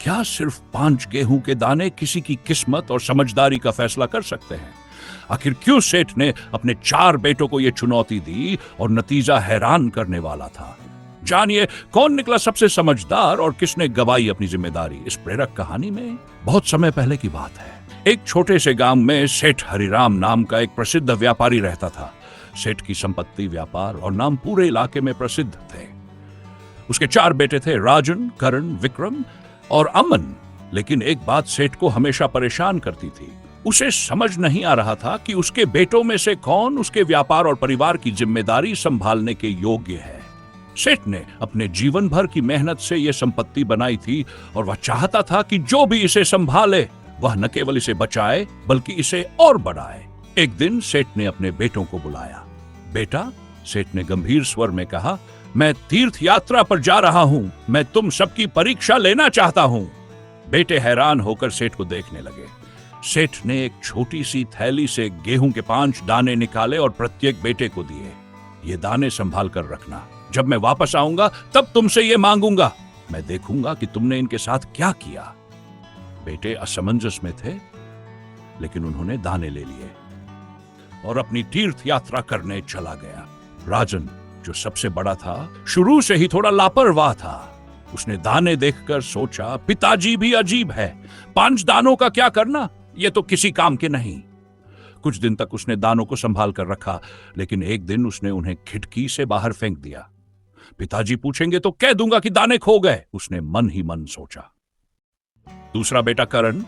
क्या सिर्फ 5 गेहूं के दाने किसी की किस्मत और समझदारी का फैसला कर सकते हैं? आखिर क्यों सेठ ने अपने 4 बेटों को यह चुनौती दी और नतीजा हैरान करने वाला था? जानिए कौन निकला सबसे समझदार और किसने गवाई अपनी जिम्मेदारी इस प्रेरक कहानी में। बहुत समय पहले की बात है। एक छोटे से गांव में सेठ हरिराम नाम का एक प्रसिद्ध व्यापारी रहता था। सेठ की संपत्ति, व्यापार और नाम पूरे इलाके में प्रसिद्ध थे। उसके 4 बेटे थे, राजन, करण, विक्रम और अमन। लेकिन एक बात सेठ को हमेशा परेशान करती थी। उसे समझ नहीं आ रहा था कि उसके बेटों में से कौन उसके व्यापार और परिवार की जिम्मेदारी संभालने के योग्य है। सेठ ने अपने जीवन भर की मेहनत से यह संपत्ति बनाई थी और वह चाहता था कि जो भी इसे संभाले वह न केवल इसे बचाए बल्कि इसे और बढ़ाए। एक दिन सेठ ने अपने बेटों को बुलाया। बेटा, सेठ ने गंभीर स्वर में कहा, मैं तीर्थ यात्रा पर जा रहा हूं। मैं तुम सबकी परीक्षा लेना चाहता हूं। बेटे हैरान होकर सेठ को देखने लगे। सेठ ने एक छोटी सी थैली से गेहूं के 5 दाने निकाले और प्रत्येक बेटे को दिए। ये दाने संभाल कर रखना। जब मैं वापस आऊंगा तब तुमसे ये मांगूंगा। मैं देखूंगा कि तुमने इनके साथ क्या किया। बेटे असमंजस में थे, लेकिन उन्होंने दाने ले लिए और अपनी तीर्थ यात्रा करने चला गया। राजन, जो सबसे बड़ा था, शुरू से ही थोड़ा लापरवाह था। उसने दाने देखकर सोचा, पिताजी भी अजीब है। 5 दानों का क्या करना? ये तो किसी काम के नहीं। कुछ दिन तक उसने दानों को संभाल कर रखा, लेकिन एक दिन उसने उन्हें खिड़की से बाहर फेंक दिया। पिताजी पूछेंगे तो कह दूंगा कि दाने खो गए, उसने मन ही मन सोचा। दूसरा बेटा करण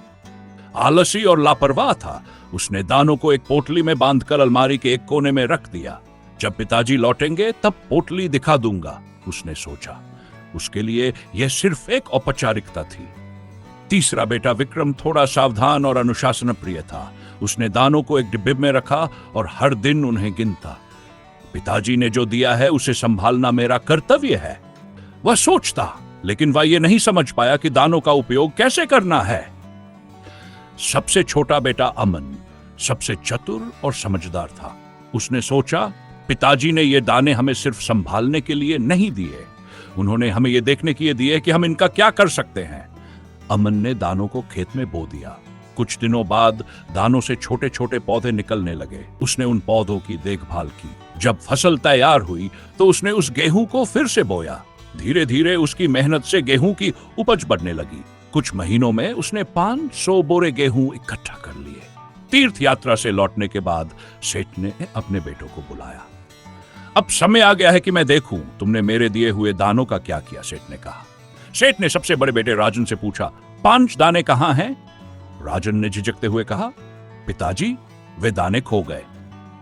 आलसी और लापरवाह था। उसने दानों को एक पोटली में बांधकर अलमारी के एक कोने में रख दिया। जब पिताजी लौटेंगे तब पोटली दिखा दूंगा, उसने सोचा। उसके लिए यह सिर्फ एक औपचारिकता थी। तीसरा बेटा विक्रम थोड़ा सावधान और अनुशासन प्रिय था। उसने दानों को एक डिब्बे में रखा और हर दिन उन्हें गिनता। पिताजी ने जो दिया है उसे संभालना मेरा कर्तव्य है, वह सोचता। लेकिन वह यह नहीं समझ पाया कि दानों का उपयोग कैसे करना है। सबसे छोटा बेटा अमन सबसे चतुर और समझदार था। उसने सोचा, पिताजी ने ये दाने हमें सिर्फ संभालने के लिए नहीं दिए, उन्होंने हमें यह देखने के लिए दिए कि हम इनका क्या कर सकते हैं। अमन ने दानों को खेत में बो दिया। कुछ दिनों बाद दानों से छोटे छोटे पौधे निकलने लगे। उसने उन पौधों की देखभाल की। जब फसल तैयार हुई तो उसने उस गेहूं को फिर से बोया। धीरे धीरे उसकी मेहनत से गेहूं की उपज बढ़ने लगी। कुछ महीनों में उसने 500 बोरे गेहूं इकट्ठा कर लिए। तीर्थ यात्रा से लौटने के बाद सेठ ने अपने बेटों को बुलाया। अब समय आ गया है कि मैं देखूं तुमने मेरे दिए हुए दानों का क्या किया, सेठ ने कहा। सेठ ने सबसे बड़े बेटे राजन से पूछा, 5 दाने कहां हैं? राजन ने झिझकते हुए कहा, पिताजी, वे दाने खो गए।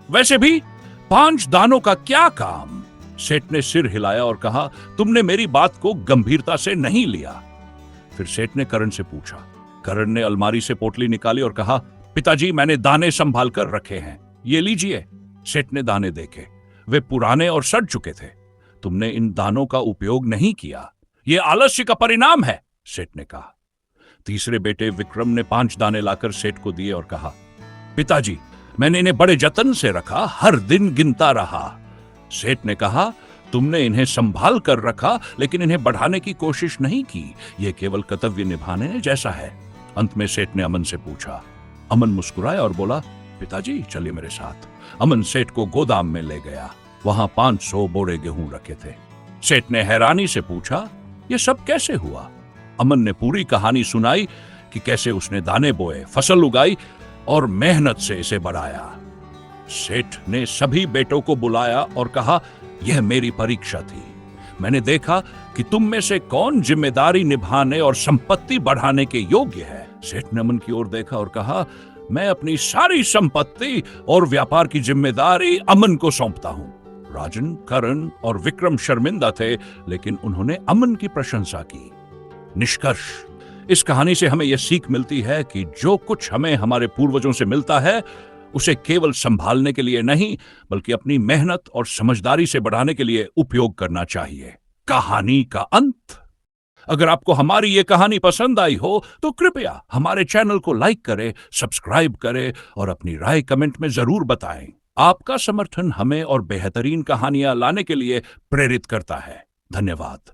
वैसे भी 5 दानों का क्या काम? सेठ ने सिर हिलाया और कहा, तुमने मेरी बात को गंभीरता से नहीं लिया। फिर सेठ ने करण से पूछा। करण ने अलमारी से पोटली निकाली और कहा, पिताजी, मैंने दाने संभाल कर रखे हैं, ये लीजिए। सेठ ने दाने देखे। वे पुराने और सड़ चुके थे। तुमने इन दानों का उपयोग नहीं किया, ये आलस्य का परिणाम है, सेठ ने कहा। तीसरे बेटे विक्रम ने 5 दाने लाकर सेठ को दिए और कहा, पिताजी, मैंने इन्हें बड़े जतन से रखा, हर दिन गिनता रहा। सेठ ने कहा, तुमने इन्हें संभाल कर रखा लेकिन इन्हें बढ़ाने की कोशिश नहीं की, यह केवल कर्तव्य निभाने जैसा है। अंत में सेठ ने अमन से पूछा। अमन मुस्कुराया और बोला, पिताजी, चलिए मेरे साथ। अमन सेठ को गोदाम में ले गया। वहां 500 बोरे गेहूं रखे थे। सेठ ने हैरानी से पूछा, यह सब कैसे हुआ? अमन ने पूरी कहानी सुनाई कि कैसे उसने दाने बोए, फसल उगाई और मेहनत से इसे बढ़ाया। सेठ ने सभी बेटों को बुलाया और कहा, यह मेरी परीक्षा थी। मैंने देखा कि तुम में से कौन जिम्मेदारी निभाने और संपत्ति बढ़ाने के योग्य है। सेठ ने अमन की ओर देखा और कहा, मैं अपनी सारी संपत्ति और व्यापार की जिम्मेदारी अमन को सौंपता हूं। राजन, करण और विक्रम शर्मिंदा थे, लेकिन उन्होंने अमन की प्रशंसा की। निष्कर्ष, इस कहानी से हमें यह सीख मिलती है कि जो कुछ हमें हमारे पूर्वजों से मिलता है उसे केवल संभालने के लिए नहीं बल्कि अपनी मेहनत और समझदारी से बढ़ाने के लिए उपयोग करना चाहिए। कहानी का अंत। अगर आपको हमारी ये कहानी पसंद आई हो तो कृपया हमारे चैनल को लाइक करें, सब्सक्राइब करें और अपनी राय कमेंट में जरूर बताएं। आपका समर्थन हमें और बेहतरीन कहानियां लाने के लिए प्रेरित करता है। धन्यवाद।